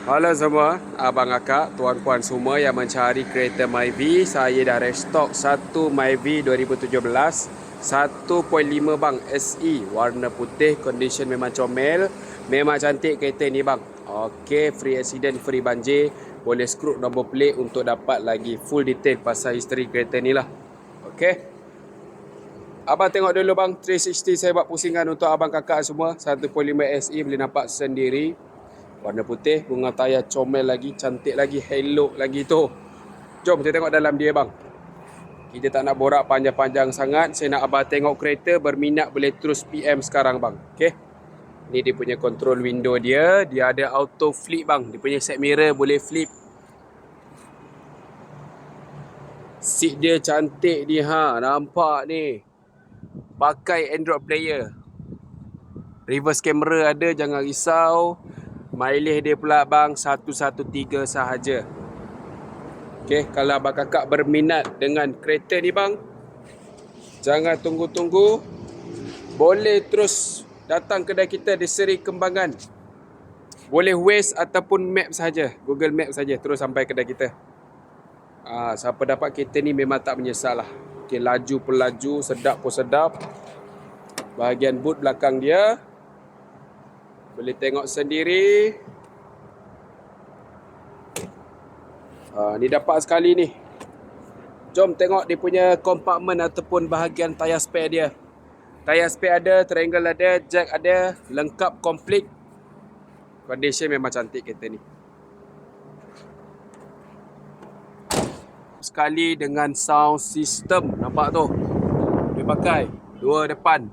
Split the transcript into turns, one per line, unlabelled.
Halo semua, abang akak, tuan-puan semua yang mencari kereta Myvi. Saya dah restock satu Myvi 2017 1.5 bang, SE, warna putih, condition memang comel. Memang cantik kereta ni bang. Okey, free accident, free banjir. Boleh screw nombor plate untuk dapat lagi full detail pasal history kereta ni lah. Okey. Abang tengok dulu bang, 360 saya buat pusingan untuk abang kakak semua. 1.5 SE boleh nampak sendiri. Warna putih, bunga tayar comel lagi, cantik lagi, hello lagi tu. Jom kita tengok dalam dia bang. Kita tak nak borak panjang-panjang sangat. Saya nak abang tengok kereta, berminat boleh terus PM sekarang bang. Okey. Ni dia punya control window dia. Dia ada auto flip bang. Dia punya side mirror boleh flip. Seat dia cantik ni ha. Nampak ni. Pakai Android player. Reverse camera ada, jangan risau. Mileage dia pula bang 113 sahaja. Okey, kalau abang kakak berminat dengan kereta ni bang, jangan tunggu-tunggu. Boleh terus datang kedai kita di Seri Kembangan. Boleh Waze ataupun map saja, Google Map saja terus sampai kedai kita. Siapa dapat kereta ni memang tak menyesal lah. Okey, laju pelaju, sedap pun sedap. Bahagian boot belakang dia boleh tengok sendiri. Ni dapat sekali ni. Jom tengok dia punya kompartmen ataupun bahagian tayar spare dia. Tayar spare ada, triangle ada, jack ada, lengkap komplit. Condition memang cantik kereta ni. Sekali dengan sound system, nampak tu. Dia pakai dua depan,